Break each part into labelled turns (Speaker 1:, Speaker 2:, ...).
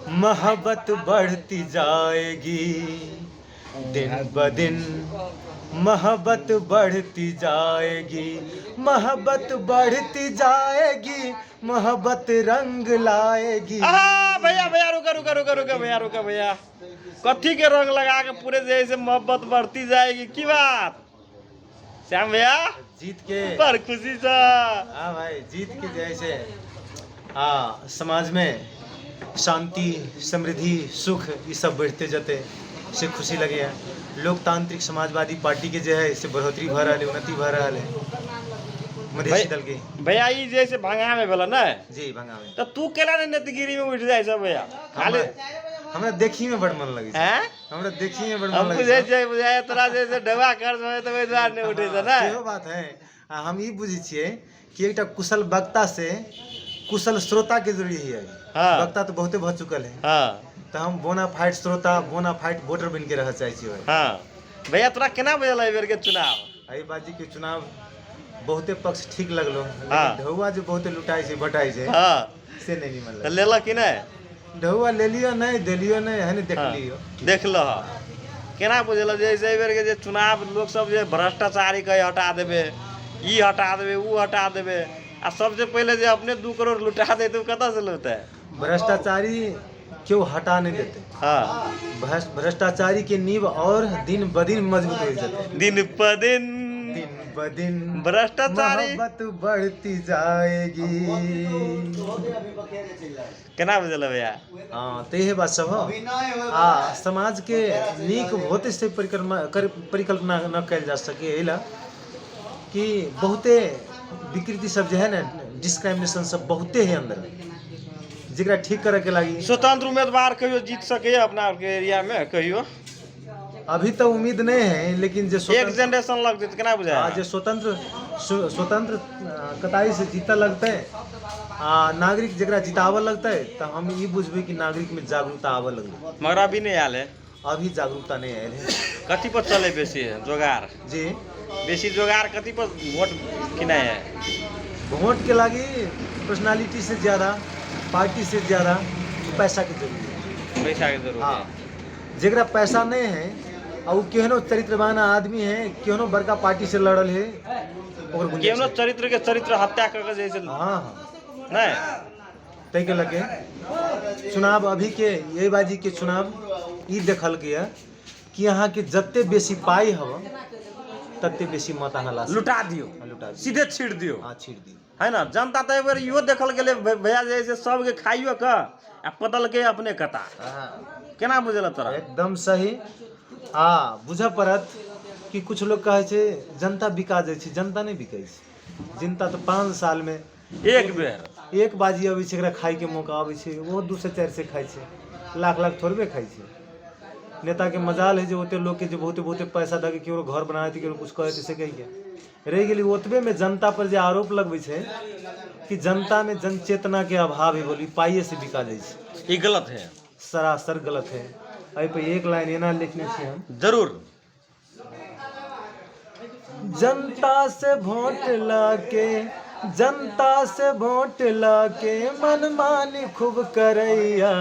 Speaker 1: मोहब्बत बढ़ती जाएगी दिन ब दिन, मोहब्बत बढ़ती जाएगी, मोहब्बत बढ़ती जाएगी, मोहब्बत रंग लाएगी।
Speaker 2: भैया भैया रुका रुका रुका रुका भैया रुका भैया, कथी के रंग लगा के पूरे जैसे मोहब्बत बढ़ती जाएगी की बात? श्याम भैया
Speaker 1: जीत के
Speaker 2: पर खुशी से।
Speaker 1: हाँ भाई, जीत के जैसे समाज में शांति, समृद्धि, सुख ये सब बढ़ते जाते से खुशी लगे है। लोकतांत्रिक समाजवादी पार्टी के जो है इसे बढ़ोतरी भ रहा है, उन्नति भ रहा है मधेसी दल के।
Speaker 2: भैया ये जैसे भंगा में भेल ना
Speaker 1: जी भंगा में,
Speaker 2: तो तू केला ने नेतगिरी में उठ जाए सब भैया? खाली
Speaker 1: हमरा देखी में बड़ मन लगे छै,
Speaker 2: हैं
Speaker 1: हमरा देखी में बड़ मन
Speaker 2: हम
Speaker 1: लगे
Speaker 2: बुझे
Speaker 1: छै।
Speaker 2: छै बुझाए तोरा जैसे डबा कर समय तो वही द्वार ने उठे छै ना।
Speaker 1: सेहो बात है। हम ई बुझी छिए कि एकटा कुशल वक्ता से कुशल श्रोता के जरूरी है।
Speaker 2: हाँ।
Speaker 1: वक्ता तो बहुते भ चुकल है,
Speaker 2: हाँ
Speaker 1: तो हम बोनाफाइड श्रोता, बोनाफाइड वोटर बन के रह चाहे छिए।
Speaker 2: हाँ भैया तोरा केना बुझल एहि बेर के चुनाव?
Speaker 1: एहि बाजी के चुनाव बहुते पक्ष ठीक लगलो,
Speaker 2: हाँ।
Speaker 1: लेकिन ढौआ जो बहुते लुटाई छै बटाई छै
Speaker 2: हाँ
Speaker 1: से नहीं निमन
Speaker 2: तो
Speaker 1: लगे।
Speaker 2: लेला कि नहीं?
Speaker 1: ढौआ ले लियो नहीं, दे लियो नहीं, है नहीं देख
Speaker 2: हाँ,
Speaker 1: लियो।
Speaker 2: देख लो केना बुझल जैसे एहि बेर के जे चुनाव लोग सब जे भ्रष्टाचारी के हटा देबे, ई हटा देबे, ऊ हटा देबे, आ सबसे पहले जे अपने 2 करोड़ लुटा दे तो कतऽ से लुटे?
Speaker 1: भ्रष्टाचारी क्यों हटा नहीं देते?
Speaker 2: हाँ
Speaker 1: भ्रष्टाचारी के नींव और दिन ब दिन मजबूत हो जाते,
Speaker 2: दिन प दिन
Speaker 1: ब दिन
Speaker 2: भ्रष्टाचारी
Speaker 1: मोहब्बत बढ़ती जाएगी।
Speaker 2: केना बुझल भैया?
Speaker 1: हाँ तो यह बात सब हो। समाज के नीक होते से परिकल्पना न कल जा सके, एला कि बहुते विकृति सब जो है ना, डिस्क्रिमिनेशन सब बहुते है अंदर, जरा ठीक करे के लगी।
Speaker 2: स्वतंत्र उम्मीदवार कहियो जीत सके अपना के एरिया में कहियो?
Speaker 1: अभी तो उम्मीद नहीं है, लेकिन जो
Speaker 2: एक जनरेशन लग जेत केना बुझाय?
Speaker 1: जो स्वतंत्र कताई से जीता लगते नागरिक जरा जिताव लगता है, तो हम ये बुझबे कि नागरिक में जागरूकता आवे लगल।
Speaker 2: मगर अभी नहीं आयल है,
Speaker 1: अभी जागरूकता नहीं आयल है।
Speaker 2: कथी पर चले बेसी है जोगार?
Speaker 1: जी
Speaker 2: बेसी जोगार कथी पर वोट किनाय है?
Speaker 1: वोट के लगी पर्सनालिटी से ज्यादा, पार्टी से ज्यादा पैसा की जरूरत है।
Speaker 2: पैसा के जरूरत
Speaker 1: हाँ,
Speaker 2: है।
Speaker 1: जरा पैसा नहीं है और केहनो चरित्रवान आदमी है, केहनो बड़का पार्टी से लड़ल है,
Speaker 2: केहनो चरित्र के चरित्र हत्या करके जैसे
Speaker 1: हाँ
Speaker 2: नहीं
Speaker 1: तय के लगे चुनाव अभी के यही बाजी के चुनाव ई देखल गया कि यहाँ के जत्ते बेसी पाई हव तत्ते बेसी मत अहाँ ला
Speaker 2: लुटा दियो,
Speaker 1: लुटा दियो,
Speaker 2: सीधे छीड़ दियो।
Speaker 1: हाँ छीड़ दियो,
Speaker 2: है ना। जनता तो एक बार इहो देखल गेले भैया जैसे सबके खाइयो का आ पतल के अपने कता। केना बुझल तोरा?
Speaker 1: एकदम सही। बुझ पड़त कि कुछ लोग कहे छे जनता बिका जाए छे, जनता नहीं बिकै छे। जनता तो 5 साल में
Speaker 2: एक बेर
Speaker 1: एक बाजी अबै छे, एकरा खाई के मौका अबै छे, वो 2 से 4 से खाई छे, लाख लाख थोड़बे खाई छे। नेता के मजाल है जो ओते लोग के जो बहुते बहुते पैसा दे के केकरो घर बना देते, केकरो कुछ कहे से कहि के रह गेली। ओतबे में जनता पर जो आरोप लगबै छे कि जनता में जन चेतना के अभाव है, बोली पाइए से बिका जाए छे,
Speaker 2: ये गलत है,
Speaker 1: सरासर गलत है। अई पे एक लाइन एना लिखने छे हम,
Speaker 2: जरूर।
Speaker 1: जनता से वोट लाके, जनता से वोट लाके मनमानी खूब करैया,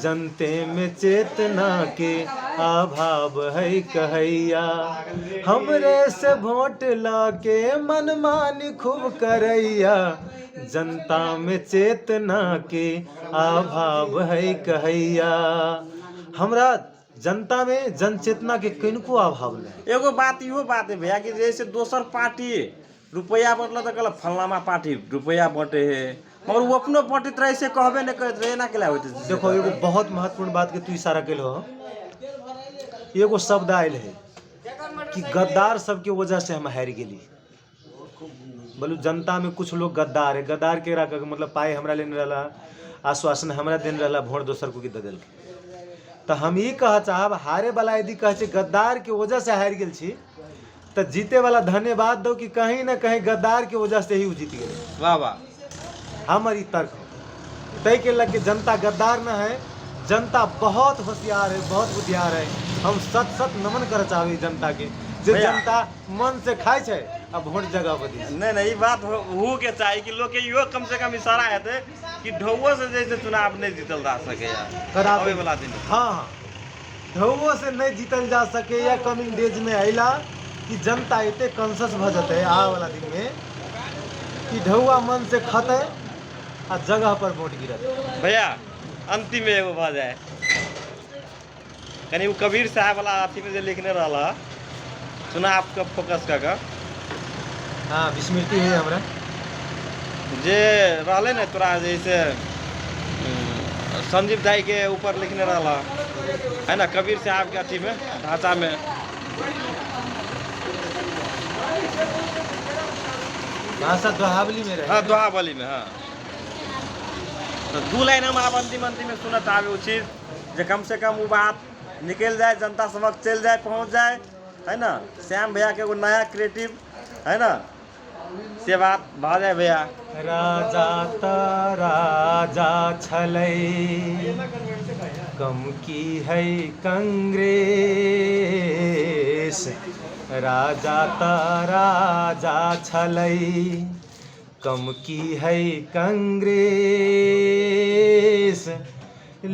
Speaker 1: जनते में चेतना के अभाव है कहैया। हमरे से वोट लाके मनमानी खूब करैया, जनता में चेतना के अभाव है कहैया। हमरा जनता में जन चेतना के किनको अभाव नहीं।
Speaker 2: एगो बात इहो बात है भैया कि जैसे दोसर पार्टी रुपया बटल तो कहल फलाना पार्टी रुपया बटे है, मगर वो अपनो बटत रहे से कहबे नहीं करते रहे ना के लिए होते।
Speaker 1: देखो एगो बहुत महत्वपूर्ण बात के तू इशारा कैल हो, एगो शब्द आयल है कि गद्दार सबके वजह से हम हार गेली। बोलू जनता में कुछ लोग गद्दार है, गद्दार के मतलब पाई हमरा लेने रहला, आश्वासन हमरा देने रहला, वोट दोसर को दे देलकै। तो हम ये कह चाहब हारे वाला यदि कहे गद्दार के वजह से हार गेल छी, तो जीते वाला धन्यवाद दो कि कहीं ना कहीं गद्दार के वजह से ही वो जीत गए।
Speaker 2: वाह वाह,
Speaker 1: हमारी तर्क तय के लग के जनता गद्दार न है, जनता बहुत होशियार है, बहुत बुद्धियार है। हम सत सत नमन कर चाहे जनता के, जे जनता मन से खाए छे अब वोट जगह पर दी।
Speaker 2: नहीं ये बात हो के चाहिए कि लोग के यो कम से कम इशारा हेते कि ढौआ से जैसे चुनाव नहीं जीतल जा सके यार आवे वाला दिन।
Speaker 1: हाँ ढौओ से नहीं जीतल जा सके या कमिंग डेज में अला कि जनता इतने कॉन्शस भ जते आ वाला दिन में कि ढौआ मन से खते आ जगह पर वोट गिरत।
Speaker 2: भैया अंतिम में एगो भ जाए कहीं वो कबीर साहब वाला अथी में जो लिखने रहा चुनाव का फोकस का
Speaker 1: हाँ विस्मृति है हमरा
Speaker 2: जे रहले ना तोरा जैसे संजीव दाई के ऊपर लिखने रहा है ना कबीर साहब के अथी में ढांचा में
Speaker 1: भाषा दोहावली में रहे।
Speaker 2: हाँ दोहावली में हाँ तो 2 लाइन हम आप अंतिम में सुनत आवे उचित जे कम से कम वो बात निकल जाए जनता समक्ष चल जाए पहुंच जाए है ना श्याम भैया के एगो नया क्रिएटिव है ना से बात भा जाए भैया।
Speaker 1: राजा ता राजा छलै कम की है कांग्रेस राजा ता राजा छलै कम की है कांग्रेस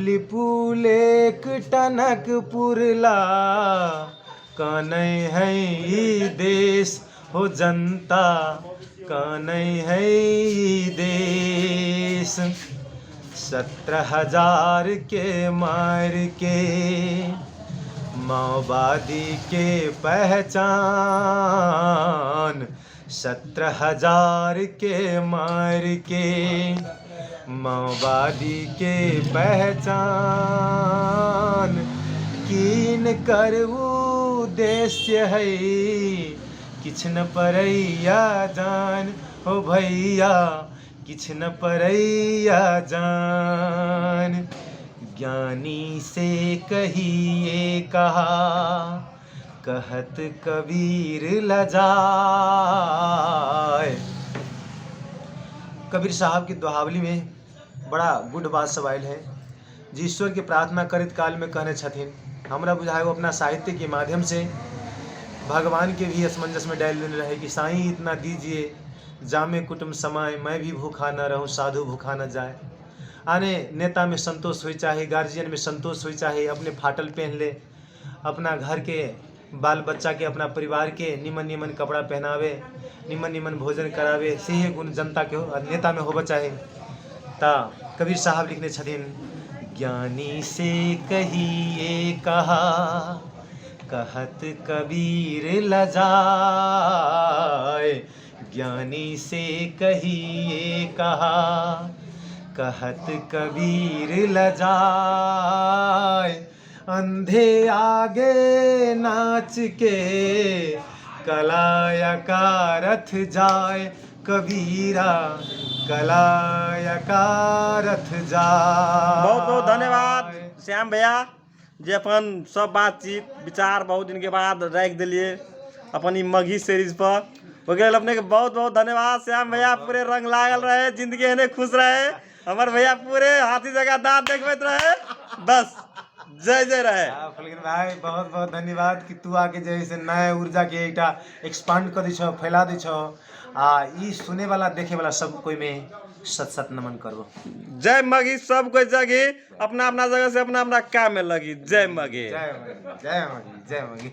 Speaker 1: लिपुलेक टनक पुरला कनै है ई देश हो जनता कनै है ई देश 17,000 के मार के माओवादी के पहचान 17,000 के मार के माओवादी के पहचान कीन कर उद्देश्य है किछ न परैया जान हो भैया किछ न परैया जान ज्ञानी से कहिए कहा कहत कबीर लजाए। कबीर साहब की दोहावली में बड़ा गुड बात सब आयल है जी ईश्वर के प्रार्थना करित काल में कहने छथिन हमरा बुझाए वो अपना साहित्य के माध्यम से भगवान के भी असमंजस में डाल देने रहे कि साईं इतना दीजिए जामे कुटुम समाए मैं भी भूखा न रहूं साधु भूखा न जाए। आने नेता में संतोष हुई चाहे गार्जियन में संतोष हुई चाहे अपने फाटल पहन ले अपना घर के बाल बच्चा के अपना परिवार के निमन निमन कपड़ा पहनावे निमन निमन भोजन करावे से गुण जनता के नेता में होबा चाहे। ता कबीर साहब लिखने छथिन ज्ञानी से कहिए कहा कहत कबीर लजाए ज्ञानी से कहिए कहा कहत कबीर लजाए अंधे आगे नाच के कलाया का रथ जाए कबीरा कलाया का रथ जाए।
Speaker 2: बहुत बहुत धन्यवाद श्याम भैया जे अपन सब बातचीत विचार बहुत दिन के बाद रख दिलिए अपन मघी सीरीज पर वगैरह अपने के बहुत बहुत धन्यवाद श्याम भैया पूरे रंग लागल रहे जिंदगी एने खुश रहे हमारे भैया पूरे हाथी जगह दांत देखबैत रहे बस जय जय रहे।
Speaker 1: फलगिन भाई बहुत बहुत धन्यवाद कि तू आके जैसे नया ऊर्जा के एकटा एक्सपांड कर दी फैला दी आ ई सुने वाला देखे वाला सब कोई में सत सत नमन करो।
Speaker 2: जय मघी सब कोई जगी अपना अपना जगह से अपना अपना काम में लगी। जय मघी
Speaker 1: जय मघी जय मघी जय मघी।